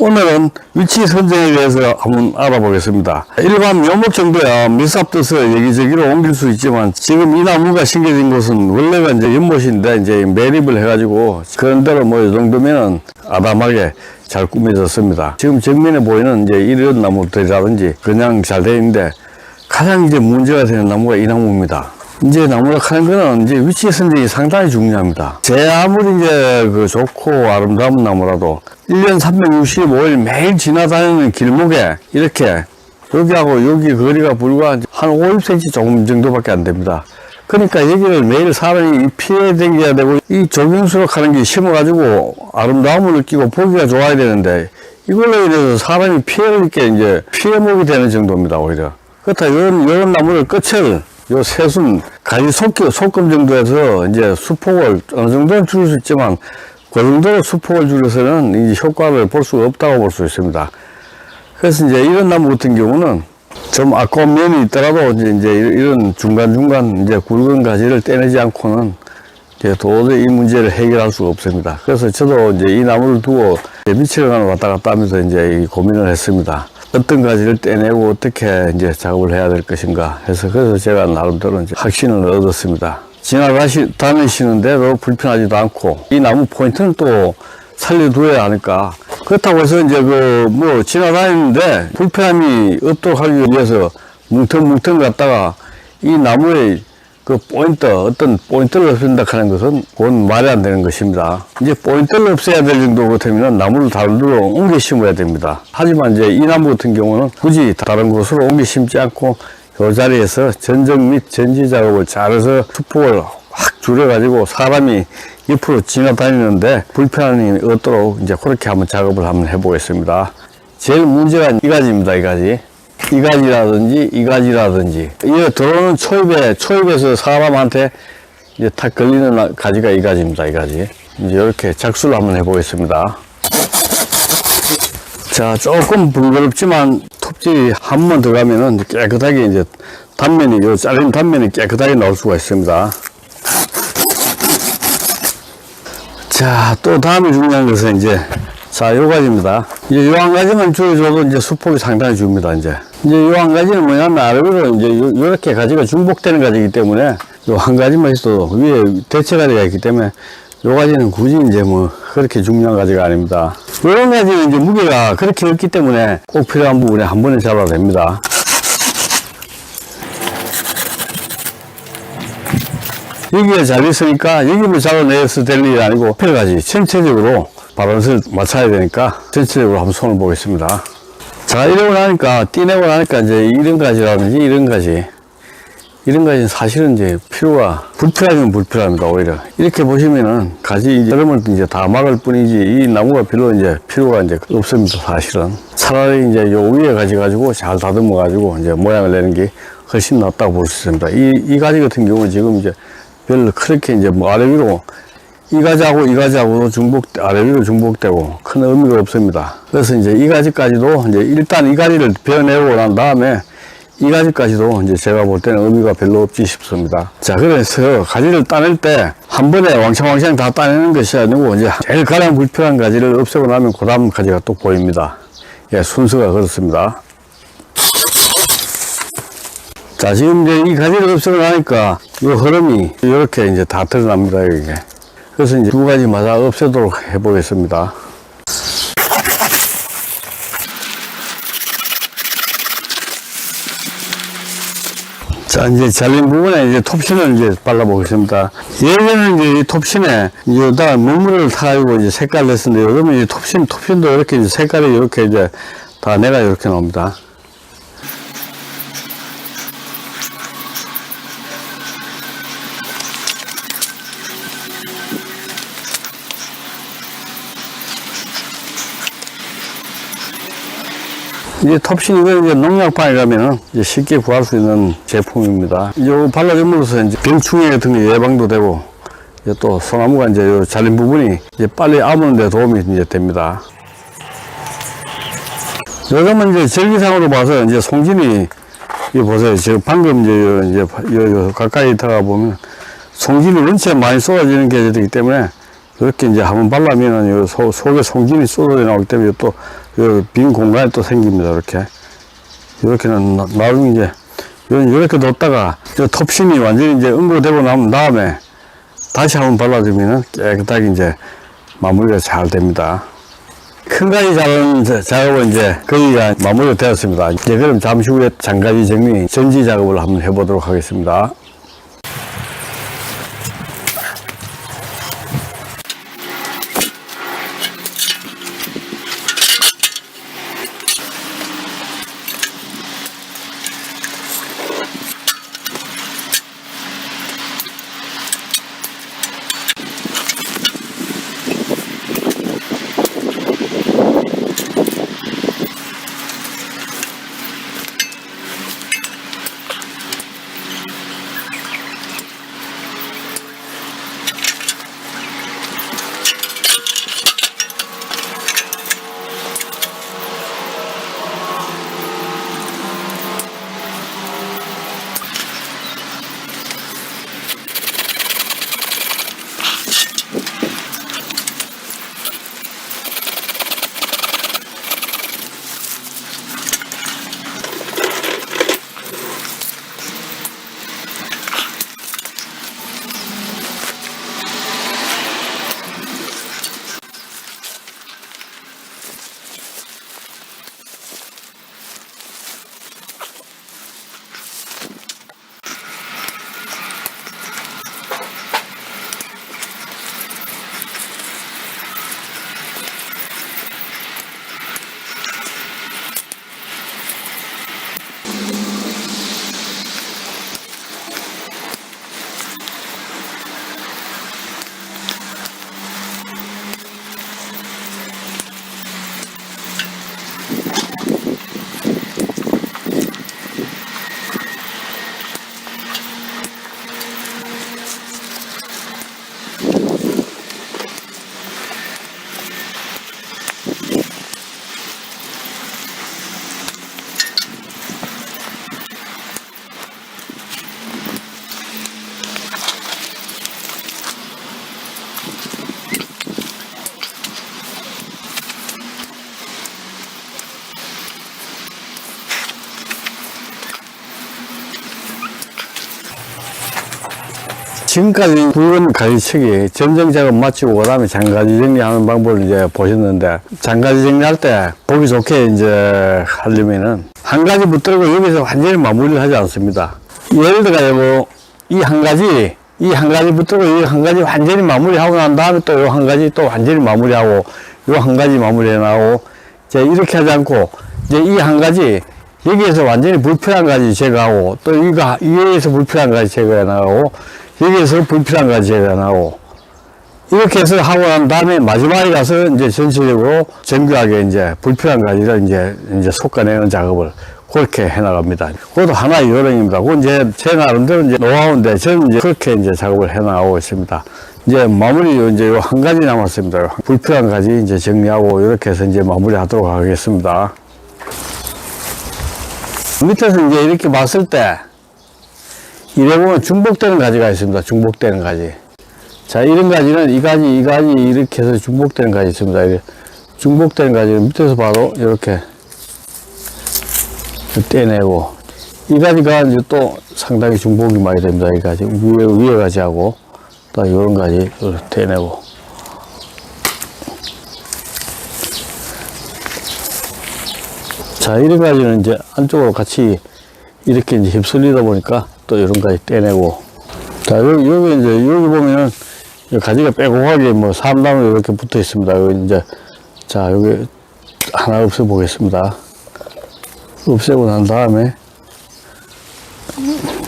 오늘은 위치 선정에 대해서 한번 알아보겠습니다. 일반 묘목 정도야 밀삽돼서 여기저기로 옮길 수 있지만 지금 이 나무가 심겨진 곳은 원래가 이제 연못인데 이제 매립을 해가지고 그런 대로 뭐 이 정도면은 아담하게 잘 꾸며졌습니다. 지금 정면에 보이는 이제 이런 나무들이라든지 그냥 잘 되어 있는데 가장 이제 문제가 되는 나무가 이 나무입니다. 이제 나무라 하는 거는 이제 위치 선정이 상당히 중요합니다. 제 아무리 이제 그 좋고 아름다운 나무라도 1년 365일 매일 지나다니는 길목에 이렇게 여기하고 여기 거리가 불과 한 50cm 조금 정도밖에 안 됩니다. 그러니까 여기를 매일 사람이 피해 다녀야 되고 이 조경수록 하는 게 심어가지고 아름다움을 느끼고 보기가 좋아야 되는데 이걸로 인해서 사람이 피해를 입게 이제 피해목이 되는 정도입니다, 오히려. 그렇다, 이런 나무를 끝을 요 새순 가지 속금 정도에서 이제 수폭을 어느 정도는 줄일 수 있지만 그 정도로 수폭을 줄여서는 이제 효과를 볼 수가 없다고 볼 수 있습니다. 그래서 이제 이런 나무 같은 경우는 좀 아까운 면이 있더라도 이제 이런 중간중간 이제 굵은 가지를 떼내지 않고는 이제 도저히 이 문제를 해결할 수가 없습니다. 그래서 저도 이제 이 나무를 두고 며칠간 왔다 갔다 하면서 이제 고민을 했습니다. 어떤 가지를 떼내고 어떻게 이제 작업을 해야 될 것인가 해서 그래서 제가 나름대로 이제 확신을 얻었습니다. 다니시는데도 불편하지도 않고 이 나무 포인트는 또 살려두어야 하니까 그렇다고 해서 이제 지나다니는데 불편함이 없도록 하기 위해서 뭉텅뭉텅 갔다가 이 나무의 그 포인트, 어떤 포인트를 없앤다 하는 것은 그건 말이 안 되는 것입니다. 이제 포인트를 없애야 될 정도 같으면 나무를 다른 데로 옮겨 심어야 됩니다. 하지만 이제 이 나무 같은 경우는 굳이 다른 곳으로 옮겨 심지 않고 이 자리에서 전정 및 전지 작업을 잘해서 수폭을 확 줄여가지고 사람이 옆으로 지나다니는데 불편함이 없도록 이제 그렇게 한번 작업을 한번 해보겠습니다. 제일 문제가 이 가지입니다, 이 가지. 이 가지라든지 이게 들어오는 초입에서 사람한테 이제 탁 걸리는 가지가 이 가지입니다. 이 가지. 이제 이렇게 작수를 한번 해보겠습니다. 자, 조금 번거롭지만 톱질이 한 번 들어가면은 깨끗하게 이제 단면이, 잘린 단면이 깨끗하게 나올 수가 있습니다. 자, 또 다음에 중요한 것은 이제 자, 요 가지입니다. 이제 요 한 가지만 줄여줘도 이제 수폭이 상당히 줍니다, 이제 요 한 가지는 뭐냐면 아래로 이제 요렇게 가지가 중복되는 가지이기 때문에 요 한 가지만 있어도 위에 대체 가지가 있기 때문에 요 가지는 굳이 이제 뭐 그렇게 중요한 가지가 아닙니다. 요런 가지는 이제 무게가 그렇게 없기 때문에 꼭 필요한 부분에 한 번에 잡아도 됩니다. 여기에 잘 있으니까 여기를 잡아내서 될 일이 아니고 필요가지 전체적으로 바란스를 맞춰야 되니까 전체적으로 한번 손을 보겠습니다. 자, 이러고 나니까, 띠내고 나니까 이제 이런 가지라든지 이런 가지는 사실은 이제 불필요하면 불필요합니다, 오히려. 이렇게 보시면은 가지 여름을 이제 다 막을 뿐이지 이 나무가 별로 이제 필요가 이제 없습니다, 사실은. 차라리 이제 요 위에 가지 가지고 잘 다듬어 가지고 이제 모양을 내는 게 훨씬 낫다고 볼 수 있습니다. 이 가지 같은 경우는 지금 이제 별로 그렇게 이제 뭐 아래 위로 이 가지하고 아래 위로 중복되고 큰 의미가 없습니다. 그래서 이제 이 가지까지도 이제 일단 이 가지를 베어내고 난 다음에 이 가지까지도 이제 제가 볼 때는 의미가 별로 없지 싶습니다. 자, 그래서 가지를 따낼 때 한 번에 왕창왕창 다 따내는 것이 아니고 이제 제일 가장 불필요한 가지를 없애고 나면 그 다음 가지가 또 보입니다. 예, 순서가 그렇습니다. 자, 지금 이제 이 가지를 없애고 나니까 이 흐름이 이렇게 이제 다 드러납니다, 이게. 그래서 이제 두 가지마다 없애도록 해보겠습니다. 자, 이제 잘린 부분에 이제 톱신을 이제 발라보겠습니다. 예전에는 이제 이 톱신에 여기다가 물을 타가지고 이제 색깔 냈었는데 요즘은 이제 톱신도 이렇게 이제 색깔이 이렇게 이제 다 내가 이렇게 나옵니다. 이제 톱신 이거 이제 농약판이라면 이제 쉽게 구할 수 있는 제품입니다. 이거 발라줌으로써 이제 병충해 같은 게 예방도 되고 이제 또 소나무가 이제 요 잘린 부분이 이제 빨리 아무는 데 도움이 이제 됩니다. 요즘은 이제 절기상으로 봐서 이제 송진이 이 보세요. 지금 방금 이제 가까이 들어가 보면 송진이 원체 많이 쏟아지는 게 되기 때문에 이렇게 이제 한번 발라면은 요 속에 송진이 쏟아져 나오기 때문에 또 빈 공간이 또 생깁니다. 이렇게는 나중에 이제 이렇게 놓다가 톱심이 완전히 이제 응고되고 난 다음에 다시 한번 발라주면은 깨끗하게 이제 마무리가 잘 됩니다. 큰 가지 자른 작업은 이제 거기가 마무리가 되었습니다. 이제 그럼 잠시 후에 장가지 정리 전지 작업을 한번 해보도록 하겠습니다. 지금까지 굵은 가지치기 전정 작업 마치고 그 다음에 장가지 정리하는 방법을 이제 보셨는데, 장가지 정리할 때 보기 좋게 이제 하려면은 한 가지 붙들고 여기서 완전히 마무리를 하지 않습니다. 예를 들어 이 한 가지 붙들고 이 한 가지 완전히 마무리하고 난 다음에 또 요 한 가지 또 완전히 마무리하고 요 한 가지 마무리해 나가고, 이제 이렇게 하지 않고 이제 이 한 가지 여기에서 완전히 불필요한 가지 제거하고, 또 이에서 불필요한 가지 제거해 나가고, 여기에서 불필요한 가지 제거해 나가고, 이렇게 해서 하고 난 다음에 마지막에 가서 이제 전체적으로 정교하게 이제 불필요한 가지를 이제 솎아내는 작업을 그렇게 해 나갑니다. 그것도 하나의 요령입니다. 그건 이제 제 나름대로 이제 노하우인데, 저는 이제 그렇게 이제 작업을 해 나가고 있습니다. 이제 마무리 이제 요 한 가지 남았습니다. 불필요한 가지 이제 정리하고 이렇게 해서 이제 마무리 하도록 하겠습니다. 밑에서 이제 이렇게 봤을 때, 이래 보면 중복되는 가지가 있습니다. 중복되는 가지. 자, 이런 가지는 이 가지 이렇게 해서 중복되는 가지 있습니다. 중복되는 가지는 밑에서 봐도 이렇게 떼내고, 이 가지가 이제 또 상당히 중복이 많이 됩니다. 이 가지. 위에 가지하고, 또 이런 가지 이렇게 떼내고. 자, 이런 가지는 이제 안쪽으로 같이 이렇게 이제 휩쓸리다 보니까 또 이런 가지 떼내고. 자, 여기 이제, 여기 보면은 가지가 빼곡하게 뭐 3단으로 이렇게 붙어 있습니다. 여기 이제, 자, 여기 하나 없애보겠습니다. 없애고 난 다음에,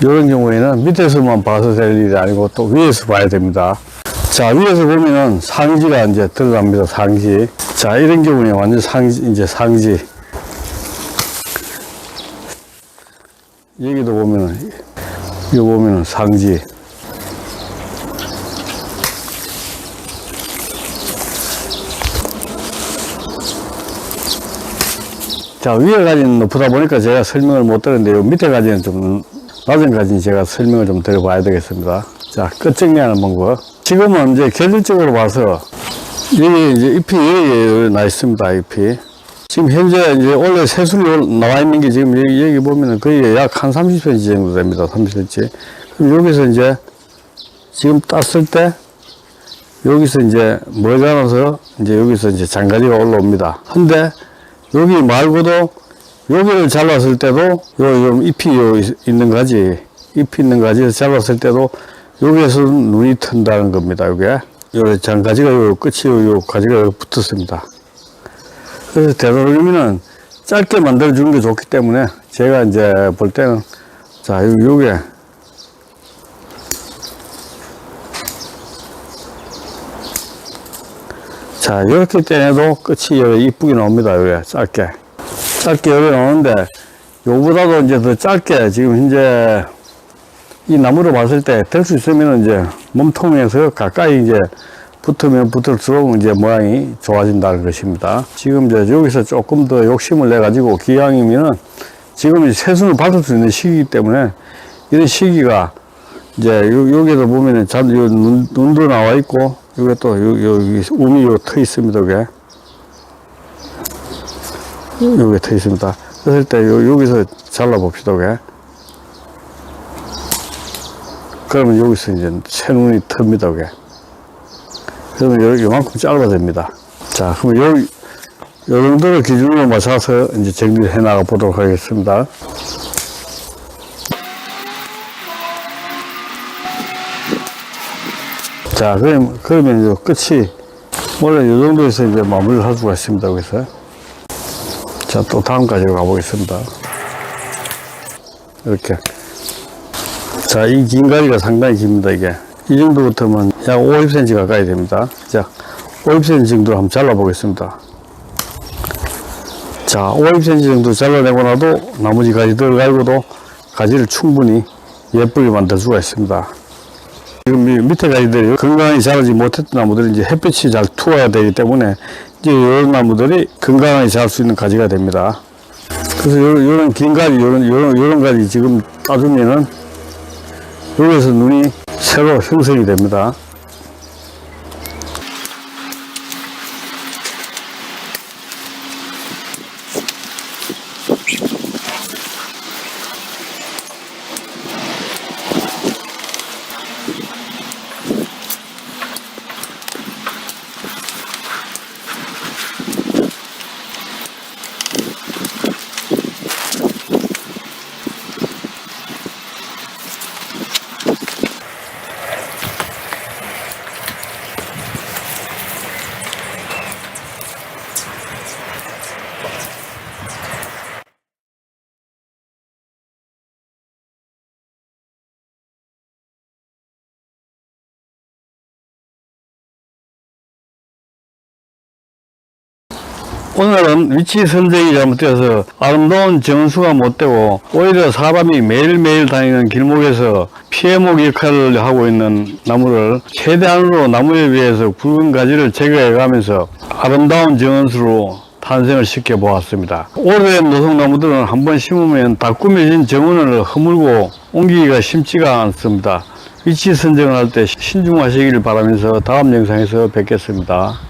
이런 경우에는 밑에서만 봐서 될 일이 아니고 또 위에서 봐야 됩니다. 자, 위에서 보면은 상지가 이제 들어갑니다. 상지. 자, 이런 경우에 완전 상지. 여기도 보면은, 여기 보면은 상지. 자, 위에 가지는 높다 보니까 제가 설명을 못 드렸는데요. 밑에 가지는 좀 낮은 가지는 제가 설명을 좀 드려봐야 되겠습니다. 자, 끝 정리하는 방법. 지금은 이제 결론적으로 봐서, 여기 이제 잎이 여기 나 있습니다. 잎이. 지금 현재 이제 원래 새순이 나와 있는 게 지금 여기 보면은 거의 약 한 30cm 정도 됩니다. 30cm. 그럼 여기서 이제 지금 땄을 때 여기서 이제 머자라서 이제 여기서 이제 장가지가 올라옵니다. 근데 여기 말고도 여기를 잘랐을 때도 요 잎이 있는 가지, 잎이 있는 가지에서 잘랐을 때도 여기에서 눈이 튼다는 겁니다. 요게 요 장가지가 요 끝이 요 가지가 붙었습니다. 그래서 되도록이면 짧게 만들어 주는 게 좋기 때문에 제가 이제 볼 때는 자 요게 자 이렇게 떼내도 끝이 이쁘게 나옵니다. 요게 짧게 여기 나오는데 요보다도 이제 더 짧게 지금 현재 이 나무를 봤을 때 될 수 있으면 이제 몸통에서 가까이 이제 붙으면 붙을수록 이제 모양이 좋아진다는 것입니다. 지금 이제 여기서 조금 더 욕심을 내 가지고 기왕이면은 지금 이제 새순을 받을 수 있는 시기이기 때문에 이런 시기가 이제 여기에도 보면은 눈도 나와 있고 여기 또 여기 움이 터 있습니다. 여기 터 있습니다. 그럴 때 여기서 잘라 봅시다. 그러면 여기서 이제 새 눈이 틉니다. 그러면 요만큼 짧아야 됩니다. 자, 그럼 요 정도를 기준으로 맞춰서 이제 정리를 해 나가 보도록 하겠습니다. 자, 그러면 이제 끝이 원래 요 정도에서 이제 마무리를 할 수가 있습니다. 여기서. 자, 또 다음 가지로 가보겠습니다. 이렇게. 자, 이 긴 가지가 상당히 깁니다, 이게. 이 정도부터면 약 50cm 가까이 됩니다. 자, 50cm 정도 한번 잘라보겠습니다. 자, 50cm 정도 잘라내고 나도 나머지 가지들 가지고도 가지를 충분히 예쁘게 만들 수가 있습니다. 지금 밑에 가지들이 건강하게 자라지 못했던 나무들이 이제 햇빛이 잘 투하가 되기 때문에 이제 이런 나무들이 건강하게 자랄 수 있는 가지가 됩니다. 그래서 요런 긴 가지, 요런 가지 지금 따주면은 여기서 눈이 새로 형성이 됩니다. 오늘은 위치 선정이 잘못되어서 아름다운 정수가 못되고 오히려 사람이 매일매일 다니는 길목에서 피해목 역할을 하고 있는 나무를 최대한으로 나무에 비해서 굵은 가지를 제거해 가면서 아름다운 정원수로 탄생을 시켜 보았습니다. 오래된 노송나무들은 한번 심으면 다 꾸며진 정원을 허물고 옮기기가 쉽지가 않습니다. 위치 선정을 할 때 신중하시길 바라면서 다음 영상에서 뵙겠습니다.